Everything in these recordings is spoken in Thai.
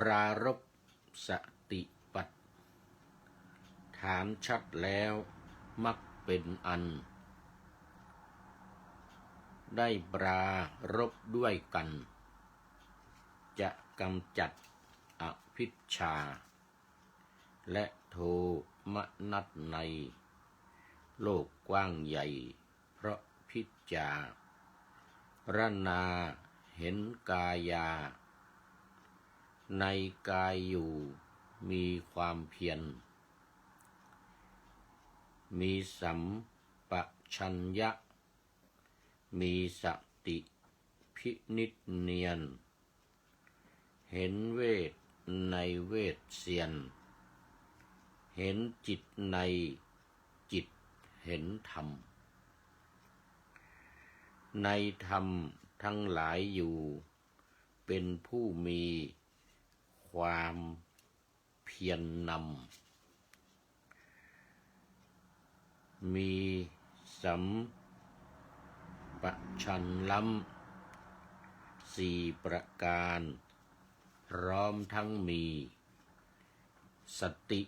ปรารภสติปัฏฐานชัดแล้วมักเป็นอันได้ปรารภด้วยกันจะกำจัดอภิชฌาและโทมนัสในโลกกว้างใหญ่เพราะพิจารณาเห็นกายาในกายอยู่มีความเพียรมีสัมปชัญญะมีสติพินิจเนียนเห็นเวทในเวทเสียนเห็นจิตในจิตเห็นธรรมในธรรมทั้งหลายอยู่เป็นผู้มีความเพียรนำมีสัมปชัญญะสี่ประการพร้อมทั้งมีสติ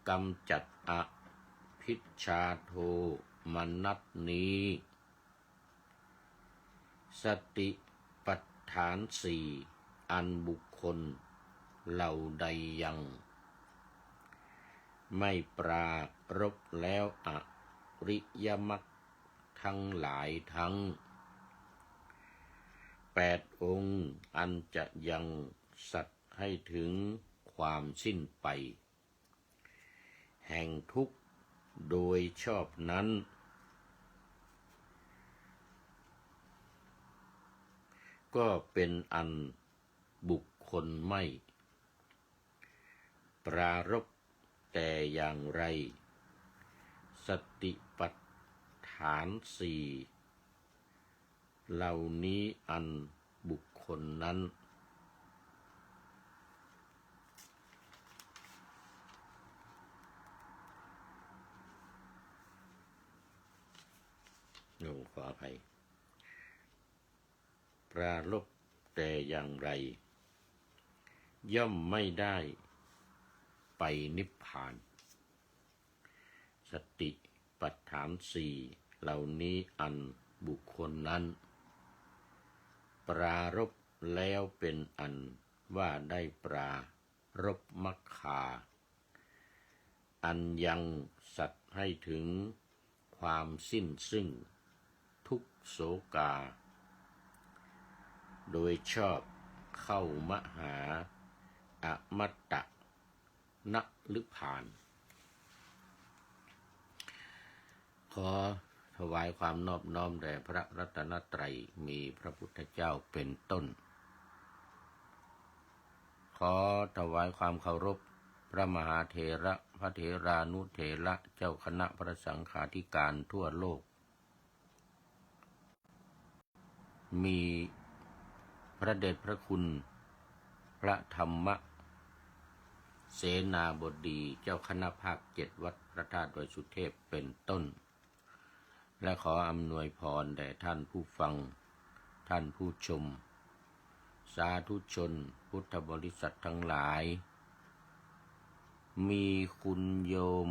กำจัดอภิชฌาโทมนัสนี้สติปัฏฐานสี่อันบุคคลเหล่าใดยังไม่ปรารภแล้วอริยมรรคทั้งหลายทั้ง8 องค์อันจะยังสัตว์ให้ถึงความสิ้นไปแห่งทุกข์โดยชอบนั้นก็เป็นอันบุคคลไม่ปรารภแต่อย่างไรสติปัฏฐานสี่เหล่านี้อันบุคคลนั้นขออภัยปรารภแต่อย่างไรย่อมไม่ได้ไปนิพพานสติปัฏฐานสี่เหล่านี้อันบุคคลนั้นปรารภแล้วเป็นอันว่าได้ปรารภมรรคาอันยังสัตว์ให้ถึงความสิ้นซึ่งทุกโศกาโดยชอบเข้ามหาอมตะนิพพานขอถวายความนอบน้อมแด่พระรัตนตรัยมีพระพุทธเจ้าเป็นต้นขอถวายความเคารพพระมหาเถระพระเถรานุเถระเจ้าคณะพระสังฆาธิการทั่วโลกมีพระเดชพระคุณพระธรรมเสนาบดีเจ้าคณะภาค7วัดพระธาตุดอยสุเทพเป็นต้นและขออำนวยพรแด่ท่านผู้ฟังท่านผู้ชมสาธุชนพุทธบริษัททั้งหลายมีคุณโยม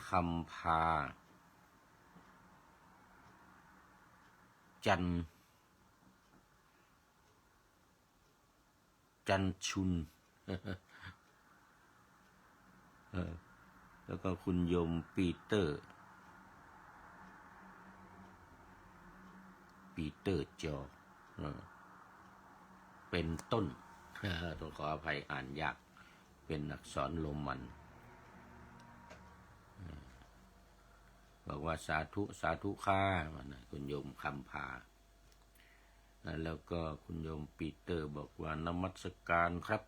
คำพาจันชุน แล้วก็คุณโยมปีเตอร์จอเป็นต้นต้องขออภัยอ่านยากเป็นอักษรโรมันบอกว่าสาธุสาธุค่าคุณโยมคำพาแล้วก็คุณโยมปีเตอร์บอกว่านมัสการครับ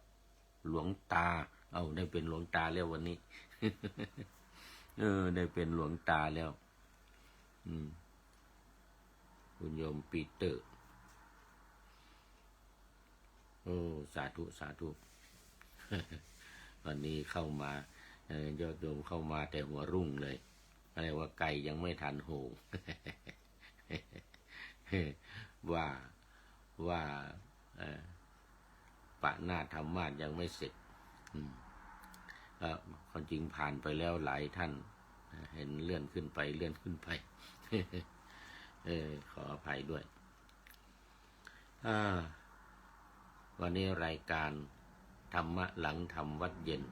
หลวงตาได้เป็นหลวงตาแล้ววันนี้ ได้เป็นหลวงตาแล้วคุณโยมปีเตอร์สาธุสาธุ วันนี้เข้ามายอดโยมเข้ามาแต่หัวรุ่งเลยอะไรว่าไก่ยังไม่ทันโหง ว่า ปะหน้าธรรมาสยังไม่เสร็จความจริงผ่านไปแล้วหลายท่านเห็นเลื่อนขึ้นไปเลื่อนขึ้นไป ขออภัยด้วยวันนี้รายการธรรมะหลังธรรมวัดเย็น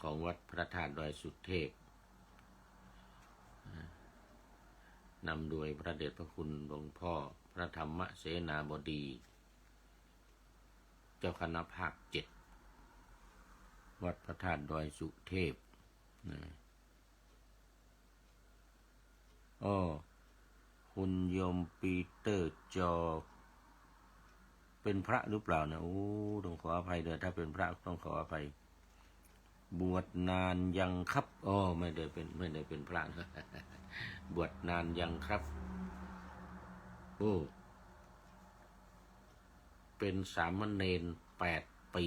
ของวัดพระธาตุดอยสุเทพนำโดยพระเดชพระคุณหลวงพ่อพระธรรมเสนาบดีเจ้าคณะภาค 7วัดพระธาตุดอยสุเทพคุณโยมปีเตอร์จอเป็นพระหรือเปล่านะต้องขออภัยด้วยถ้าเป็นพระต้องขออภัยบวชนานยังครับไม่ได้เป็นพระนะ บวชนานยังครับเป็นสามเณร8 ปี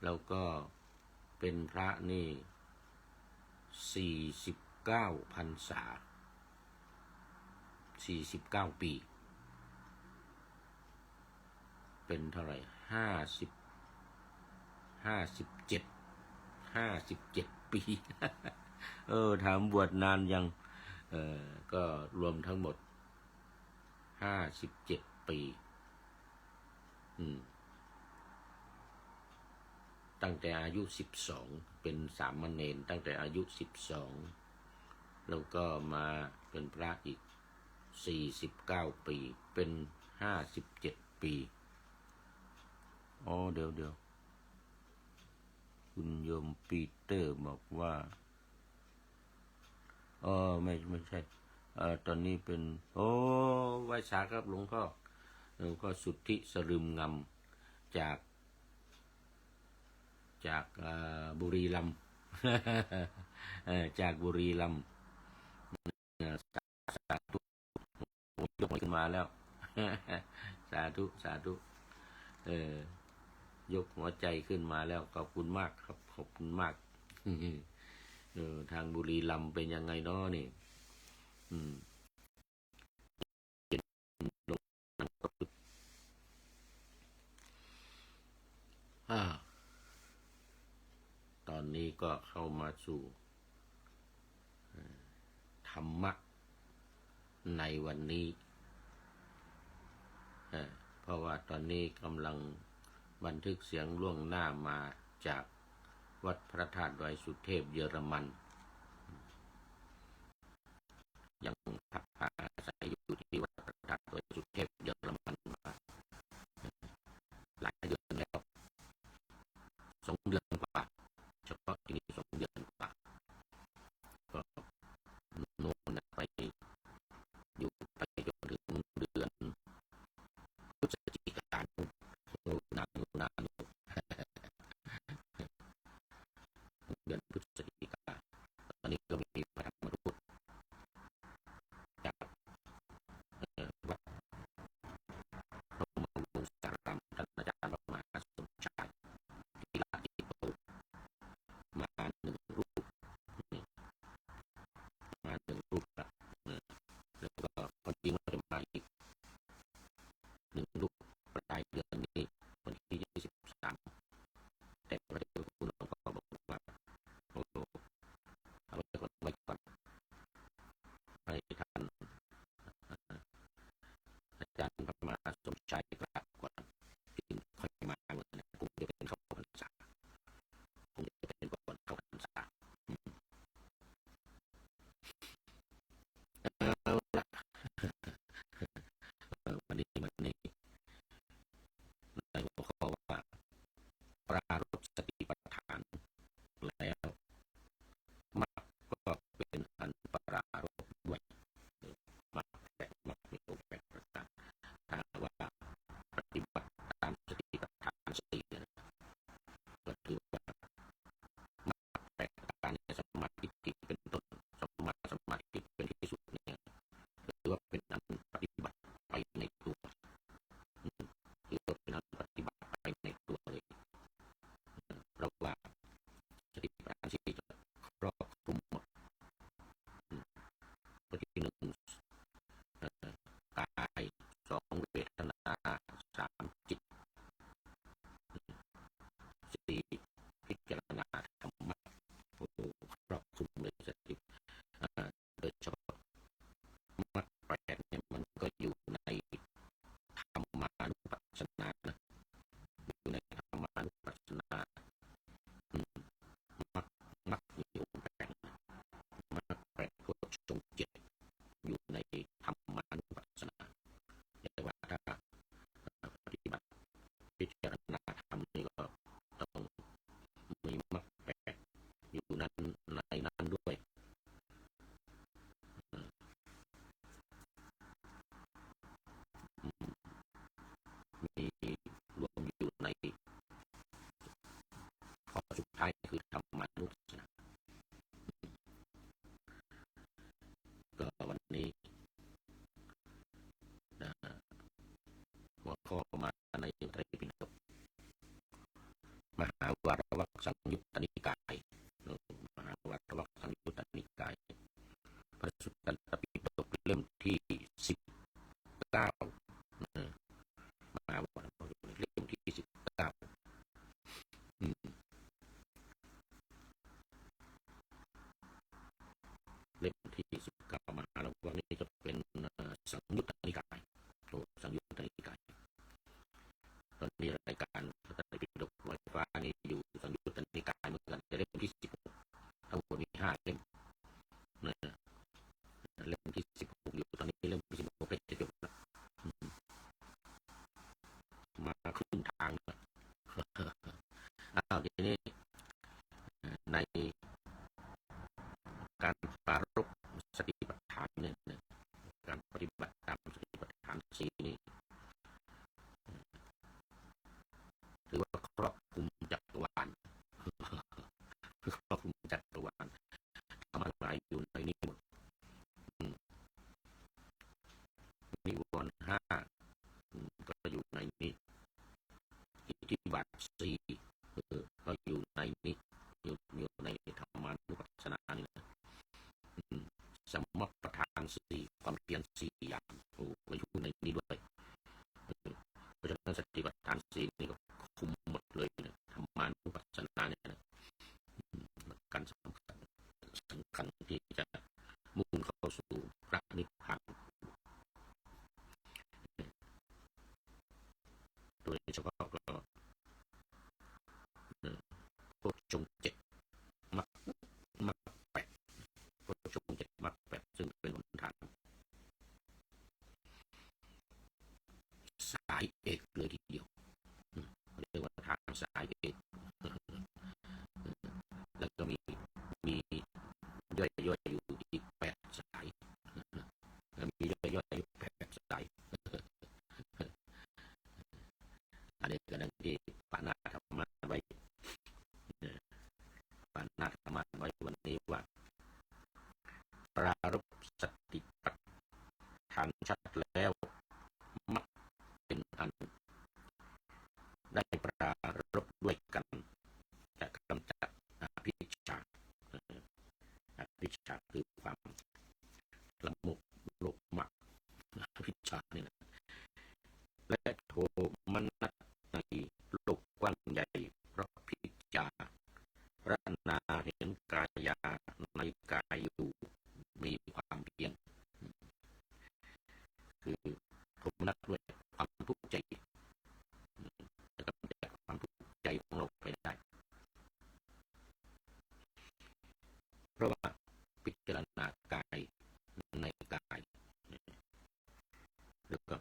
แล้วก็เป็นพระนี่49 พรรษา49 ปีเป็นเท่าไหร่57 ปีถามบวชนานยังก็รวมทั้งหมด57 ปีตั้งแต่อายุ12เป็นสามเณรตั้งแต่อายุ12แล้วก็มาเป็นพระอีก49 ปีเป็น57 ปีเดี๋ยวคุณโยมปีเตอร์บอกว่าไม่ใช่ตอนนี้เป็นไหว้สาครับหลวงพ่อสุทธิสรึมงำจากบุรีรัมย์ จากบุรีรัมย์สาธุยกขึ้นมาแล้ว สาธุยกหัวใจขึ้นมาแล้วขอบคุณมากครับขอบคุณมาก ทางบุรีรัมย์เป็นยังไงเนาะนี่ตอนนี้ก็เข้ามาสู่ธรรมะในวันนี้เพราะว่าตอนนี้กำลังบันทึกเสียงล่วงหน้ามาจากวัดพระธาตุดอยสุเทพเยอรมันยังพักอาศัยอยู่ที่วัดพระธาตุดอยสุเทพเยอรมันมาหลายเดือนแล้ว2 เดือนกว่าเฉพาะที่นี่2 เดือนกว่าก็โน่นไปอยู่ไปจนถึงเดือนพฤศจิกายนนานเดือนพฤศจิกาตอนนี้ก็มีพระธรรมทูตจากวัดพระบรมวงศาลัมท่านอาจารย์มหาสมชายธีระจิตโตมา1 รูปมา1 รูปแล้วก็คนจริงว่าจะมาอีก1 รูปปลายเดือนนี้วันที่23แต่พระเดชพระคุณหลวงพ่อบอกว่าเอาไว้ก่อนให้ท่านอาจารย์พระมหาสมชัยกราบก่อนจึงค่อยมาคงจะเป็นเข้าพรรษาคงจะเป็นก่อนเข้าพรรษาวันนี้ในหัวข้อว่าปรารภสติปัฏฐานแล้วมรรคก็เป็นอันปรารภด้วยมรรคมีองค์8 ประการถ้าว่าปฏิบัติตามสติปัฏฐาน4ก็ถือว่ามรรค8 ประการในสัมมาทิฏฐิเป็นต้นสัมมาสมาธิเป็นที่สุดเนี่ยถือว่าเป็นอันปฏิบัติไปในตัวถือว่าเป็นอันปฏิบัติไปในตัวเลยเพราะว่าสติปัฏฐาน4จะครอบคลุมหมดข้อที่ 1กาย ท้ายคือธรรมานุปัสสนาก็วันนี้หัวข้อมาในไตรปิฎกมหาวารวักสังยุตตนิกายมหาวารวักสังยุตตนิกายพระสุตตันตปิฎกเล่มที่19มหาวารวักเล่มที่19เล่มที่19มหาวารวักนี้จะเป็นสังยุตตนิกายสังยุตตนิกายตอนนี้รายการพระไตรปิฎกลอยฟ้านี่อยู่สังยุตตนิกายเหมือนกันจะเล่มที่16ทั้งหมดมี5เล่มเล่มที่16อยู่ตอนนี้เล่มที่16ใกล้จะจบแล้วมาครึ่งทางแล้วทีนี้ในการปรารภสติปัฏฐานเนี่ยการปฏิบัติตามสติปัฏฐาน4นี้ถือว่าครอบคลุมจักรวาลครอบคลุมจักรวาลทำอะไรอยู่ในนี้หมดนิวรณ์5ก็อยู่ในนี้อิทธิบาท4ก็อยู่ในนี้อยู่ในธรรมานุปัสสนานี่นะสัมมาประธาน4ความเพียร4อย่างก็อยู่ในนี้ด้วยเพราะฉะนั้นสติปัฏฐาน4นี่ก็คุมหมดเลยนะธรรมานุปัสสนาเนี่ยนะการสำคัญที่จะมุ่งเข้าสู่พระนิพพานโดยเฉพาะก็โพชฌงค์7มรรค8โพชฌงค์7มรรค8ซึ่งเป็นหนทางสายเอกเลยทีเดียวเรียกว่าทางสายเอกแล้วก็มีย่อยอยู่อีก8สายมีย่อยอยู่8สายอันนี้ก็นั่นที่ปานาธรรมะไว้ปานาธรรมะไว้วันนี้ว่าปรารภสติปัฏฐานชัดแล้วมักเป็นอันได้ปรารภด้วยกันจะกำจัดอภิชฌาคือความละมุกโลภมากอภิชฌานี่นะและโทมนัสในโลกกว้างใหญ่เพราะพิจารณาเห็นกายาในกายอยู่มีความเพียรคือโทมนัสด้วยความทุกข์ใจจะกำจัดความทุกข์ใจของเราไปได้เพราะว่าพิจารณากายในกายแล้วก็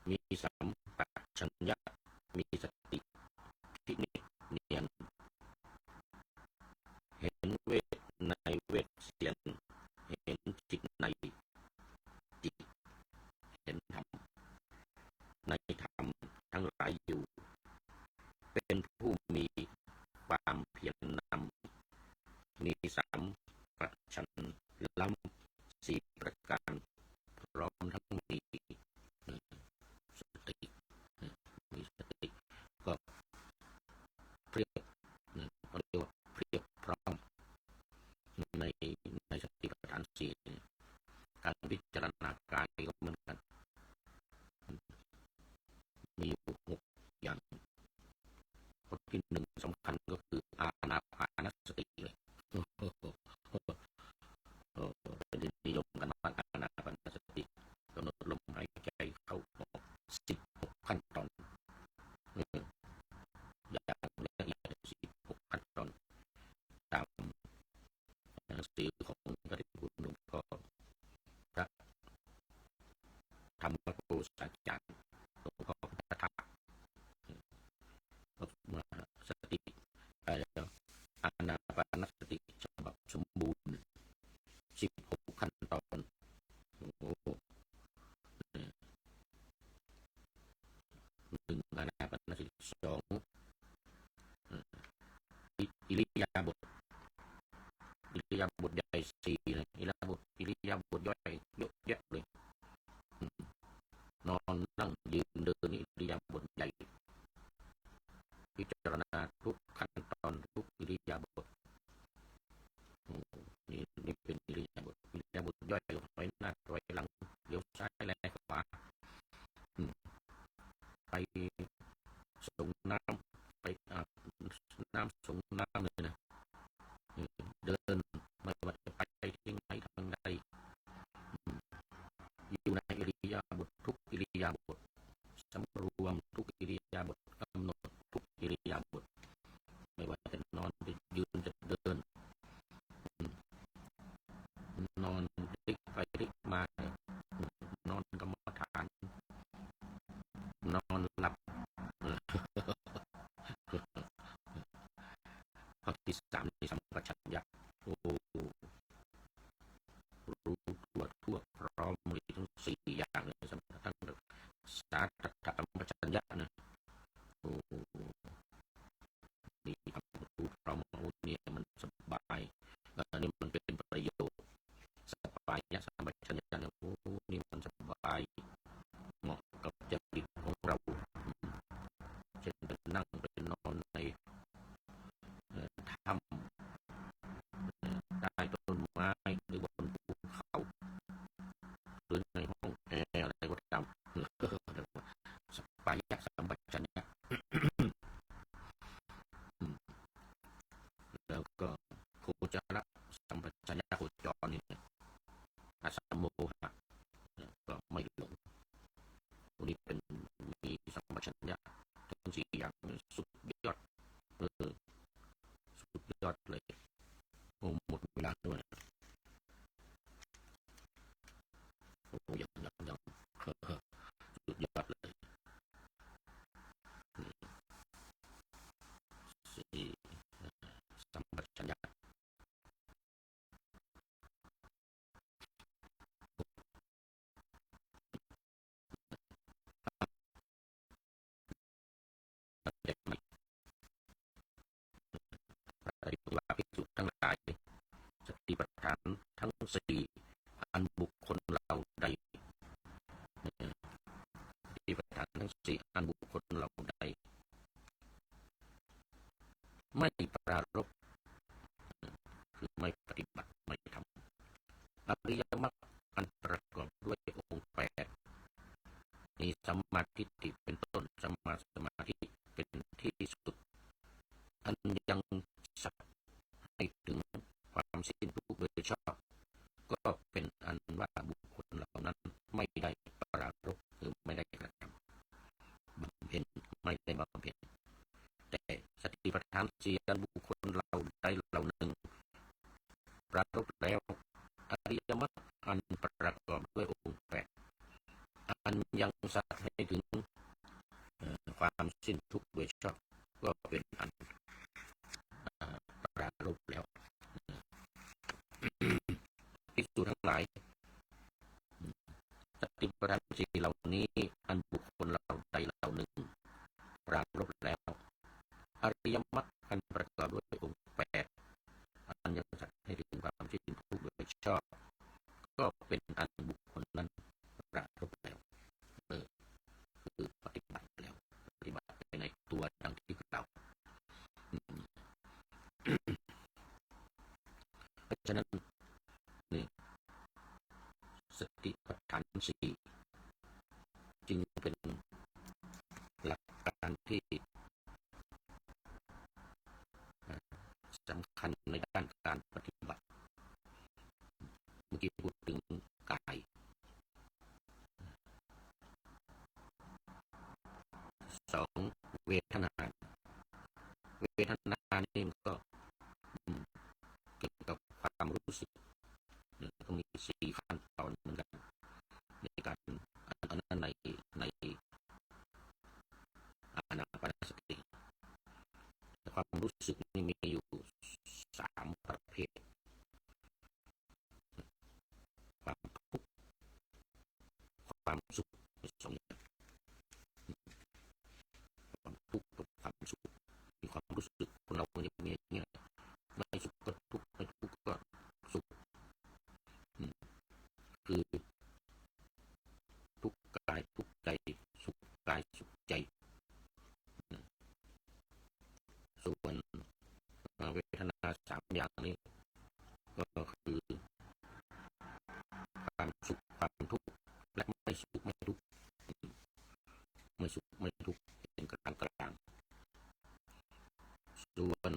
มีสัมปชัญญะมีสติที่เนียนเห็นเวทในเวทเสียนเห็นจิตในจิตเห็นธรรมในธรรมทั้งหลายอยู่เป็นผู้มีความเพียรนำมีสัมปชัญญะล้ำ4ประการพร้อมทั้งมีสติก็เพียบเขาเรียกว่าเพียบพร้อมในสติปัฏฐาน4การพิจารณากายก็เหมือนกันมีอยู่6อย่างข้อที่1สำคัญก็คืออานาปานสติเลยนิยมกันมากอานาปานสติกำหนดลมหายใจเข้าออก16ขั้นตอนอย่างละเอียด16ขั้นตอนตามหนังสือของพระเดชคุณหลวงพ่อพระธรรมโกษาจารย์หลวงพ่อพุทธทาสมาสติอานาปานสติฉบับสมบูรณ์16ขั้นตอน1อานาปานสติ2 ยาบถอิริยาบถใหญ่สี่เลยอิริยาบถย่อยเยอะแยะเลยนอนนั่งยืนเดินอิริยาบถใหญ่พิจารณาทุกขั้นตอนทุกอิริยาบถนี่เป็นอิริยาบถย่อยถอยหน้าถอยหลังเลี้ยวซ้ายแลขวาไปส่งน้ำไปอาบน้ำส่งน้ำเลยนะเดินไม่ว่าจะไปที่ไหนทางใดอยู่ในอิริยาบถทุกอิริยาบถสำรวมทุกอิริยาบถกำหนดทุกอิริยาบถไม่ว่าจะนอนจะยืนจะเดินนอนพลิกไปพลิกมานอนกรรมฐานนอนหลับข้อที่สามในสัมปชัญญะโอ้รู้ตัวทั่วพร้อมมีทั้งสี่อย่างเลยทั้งสาธสัมปชัญญะนะโอ้นี่รู้พร้อมเนี่ยมันสบายนี่มันเป็นประโยชน์สบายเนี่ยสัมปชัญญะเนี่ยโอ้นี่มันสบายเหมาะกับจริตของเราเช่นเป็นนั่งเป็นนอนในถ้ำใต้ต้นไม้หรือบนภูเขาหรือในห้องแอร์อะไรก็ตามสบายยะสัมปชัญญะแล้วก็โคจรสัมปชัญญะโคจรนี่อาสัมโมหะก็ไม่หลงตัวนี้เป็นมีสัมปชัญญะทั้งสี่อย่างสุดยอดสุดยอดเลยโอ้หมดเวลาด้วยโอ้ยังสุดยอดเลยสี่สัมปชัญญะเด็กใหม่ปฏิบัติภิกษุทั้งหลายสติปัฏฐานทั้งสี่อันบุคคลเราใดสติปัฏฐานทั้งสี่อันบุคคลเราใดไม่ปรารภคือไม่ปฏิบัติไม่ทำอริยมรรคอันประกอบด้วยองค์แปดมีสัมมาทิฏฐิเป็นต้นสัมมาสมาธิเป็นที่สุดอันยังสัตว์ให้ถึงความสิ้นทุกข์โดยชอบก็เป็นอันว่าบุคคลเหล่านั้นไม่ได้ปรารภหรือไม่ได้กระทำบำเพ็ญไม่ได้บำเพ็ญแต่สติปัฏฐานสี่อันบุคคลเราได้เหล่านึงปรารภแล้วอริยมรรคอันประกอบด้วยองค์แปดอันยังสัตว์ให้ถึงความสิ้นทุกข์โดยชอบก็เป็นอันปรารภแล้วภิกษุทั้งหลายสติปัฏฐานสี่เหล่านี้อันบุคคลเราใดเหล่าหนึ่งปรารภแล้วอริยมรรคอันประกอบด้วยองค์แปดอันยังสัตว์ให้ถึงความสิ้นทุกข์โดยชอบก็เป็นอันบุคคลนั้นปรารภแล้วคือปฏิบัติแล้วปฏิบัติไปในตัวดังที่กล่าวเพราะฉะนั้นนี่สติปัฏฐานสี่จึงเป็นหลักการที่สำคัญในด้านการปฏิบัติเมื่อกี้พูดถึงกายสองเวทนานี่ก็เกี่ยวกับความรู้สึกต้องมีสี่ขั้นตอนเหมือนกันในการอันนั้นในอานาปานสติความรู้สึกนี่มีอยู่สามประเภทความทุกข์ความสุขสองอย่างความทุกข์กับความสุขมีความรู้สึกคนเราเนี่ยมีอย่างเงี้ย อย่างนี้ก็คือความสุขความทุกข์และไม่สุขไม่ทุกข์ไม่สุขไม่ทุกข์เป็นกลางกลางส่วน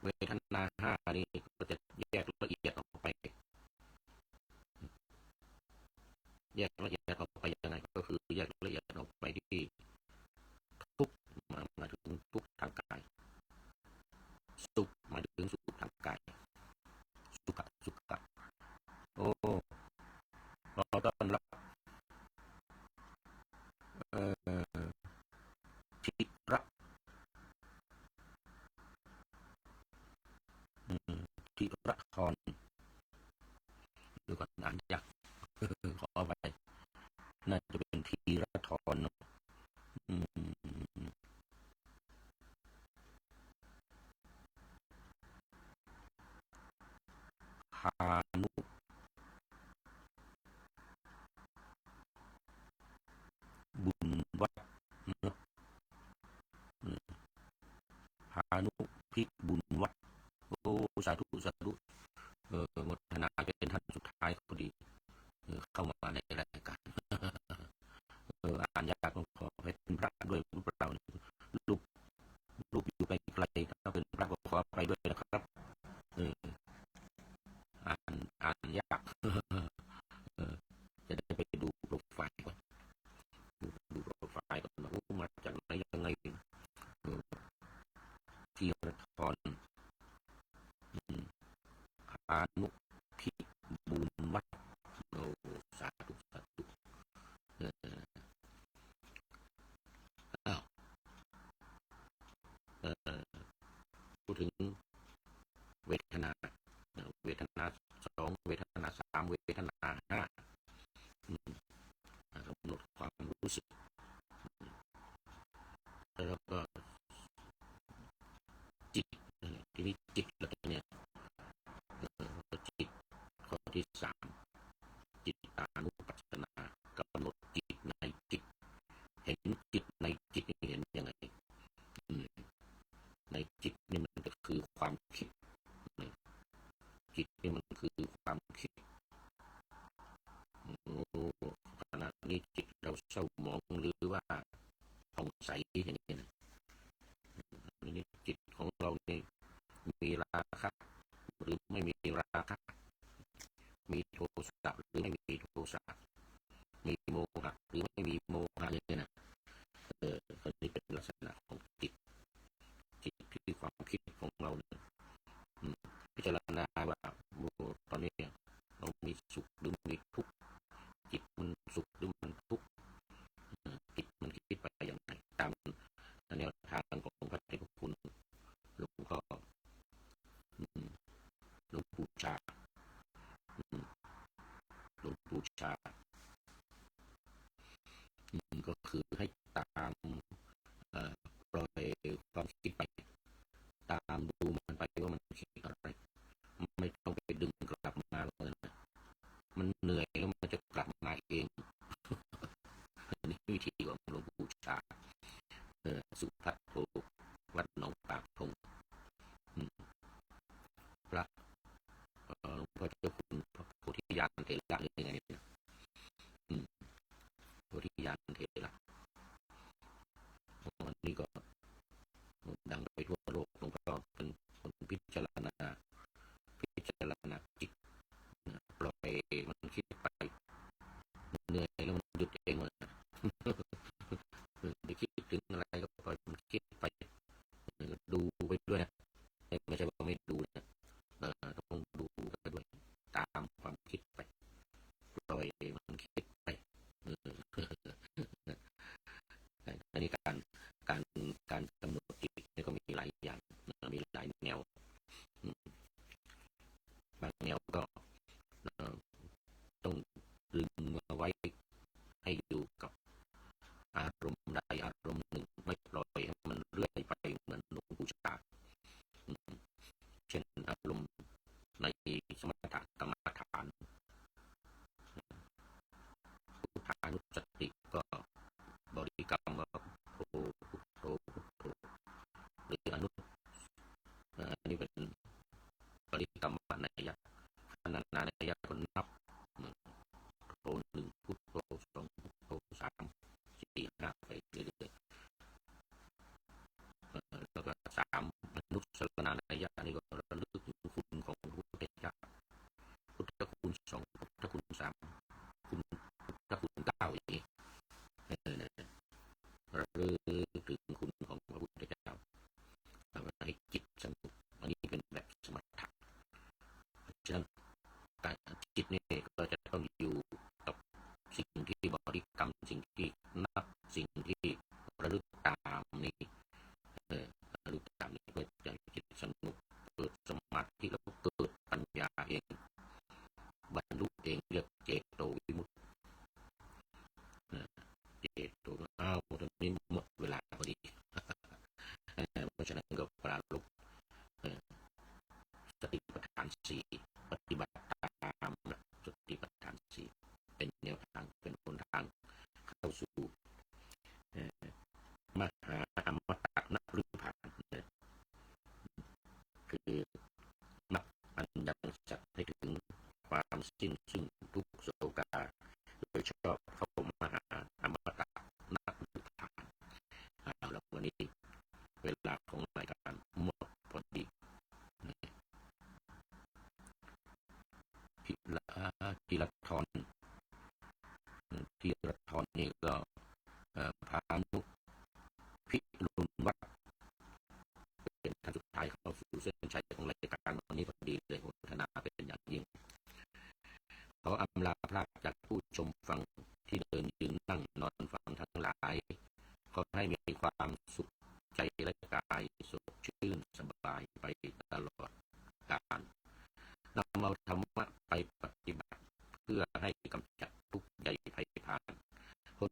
เวทนาห้านี้ก็จะแยกละเอียดออกไปแยกละเอียดออกไปยังไงก็คือแยกละเอียดออกไปที่ทุกข์หมายถึงทุกข์ทางกายสุขหมายถึงสุขทางกายสุขโอ้เราต้อนรับทิระทิระทรดูก่อนอ่านยากขอไปน่าจะเป็นทีระทรเนาะพานุบุญวัฒเนาะพานุพิบุญวัฒโอ้สาธุสาธุหมดนาเป็นท่านสุดท้ายพอดีเข้ามาในรายการอ่านยากต้องขอให้เป็นพระด้วยรูปเรารูปรูปอยู่ไกลๆถ้าเป็นพระก็ขอไปด้วยนะครับอ่านยากจะได้ไปดูโปรไฟล์ก่อนดูโปรไฟล์ก่อนว่ามาจากไหนยังไงที่ละครพานุพิบูลวัฒน์โอ้สาธุสาธุอ้าวพูดถึงเวทนาเวทนาสองเวทนาสามเวทนาห้ากำหนดความรู้สึกแล้วก็จิตทีนี้จิตแล้วเนี่ยจิตข้อที่สามจิตตานุปัสสนากำหนดจิตในจิตเห็นจิตในจิตเห็นยังไงในจิตนี่มันก็คือความคิดจิตนี่มันคือความคิดขณะนี้จิตเราเศร้าหมองหรือว่าผ่องใสอย่างนี้นะนี่จิตของเรานี่มีราคะหรือไม่มีราคะมีโทสะหรือไม่มีโทสะมีโมหะหรือไม่มีโมหะเนี่ยนะอันนี้เป็นลักษณะของจิตที่ความคิดของเราเนี่ยพิจารณาว่าตอนนี้เรามีสุขหรือมีทุกข์จิตมันสุขหรือมันทุกข์จิตมันคิดไปอย่างไรตามแนวทางของพระเดชพระคุณหลวงพ่อหลวงปู่ชาหลวงปู่ชาก็คือให้ตามปล่อยความคิดไปตามดูมันไปว่ามันคิดอะไรไม่ต้องไปดึงกลับมาเลยนะมันเหนื่อยแล้วมันจะกลับมาเองนี่วิธีของหลวงปู่ชาสุภัทโทวัดหนองปากทงพระหลวงพ่อเจ้าคุณพระโพธิญาณเถระหรือยังไงเนี่ยโพธิญาณเถระวันนี้ก็ดังไปทั่วโลกหลวงพ่อเป็นคนพิจารณาจิตปล่อยมันคิดไปเหนื่อยแล้วมันหยุดเองเลยไปคิดถึงอะไรก็ปล่อยมันคิดไปดูไปด้วยนะไม่ใช่ว่าไม่ดูนะต้องดูไปด้วยตามความคิดไปปล่อยมันคิดไปอันนี้การการกำหนดจิตนี่ก็มีหลายอย่างมีหลายแนวบางแนวก็ต้องดึงมาไว้ให้อยู่กับอารมณ์ใดอารมณ์หนึ่งไม่ปล่อยให้มันเลื่อยไปเหมือนหลวงปู่ชาเช่นอารมณ์ในสมถกรรมฐานพุทธานุสติก็บริกรรมว่าพุทโธพุทโธพุทโธหรืออนุอันนี้เป็น ก็นับโทหนึ่งพุทโธสองพุทโธสามสี่ห้าไปเรื่อยๆแล้วก็สามอนุสรณนัยยะนี่ก็ระลึกถึงคุณของพระพุทธเจ้าพุทธคุณสองพุทธคุณสามคุณพุทธคุณเก้าอย่างนี้ระลึกถึงคุณของพระพุทธเจ้าทำให้จิตสงบอันนี้เป็นแบบสมถะฉะนั้นการจิตนี่ก็จะต้องอยู่กับสิ่งที่บริกรรมสิ่งที่นับสิ่งที่ระลึกตามนี้ระลึกตามนี้เพื่อจะจิตสงบเกิดสมาธิแล้วเกิดปัญญาเองบรรลุเองเรียกเจโตวิมุตติเจโตอ้าวตอนนี้หมดเวลาพอดีเพราะฉะนั้นก็ปราลบสติปัฏฐานสี่ปฏิบัติตามสติปัฏฐานสี่เป็นแนวทางเป็นหนทางเข้าสู่มหาอมตะนิพพานคือมรรคอันยังสัตว์ให้ถึงความสิ้นซึ่งทุกโศกาโดยชอบเข้ามหาอมตะนิพพานแล้ววันนี้เวลาของรายการหมดพอดีทีละทอนนี่ก็พานุพิรุณวัฒน์เป็นท่านสุดท้ายเข้าสู่เส้นชัยของรายการวันนี้พอดีเลยโมทนาเป็นอย่างยิ่งขออำลาพระจากผู้ชมฟังที่เดินยืนนั่งนอนฟังทั้งหลายขอให้มีความสุขใจและกายสดชื่นสบายไปตลอดกาลนำเอาธรรมะไปปฏิบัติเพื่อให้กำจัดทุกข์ใหญ่ภัยผ่านพ้น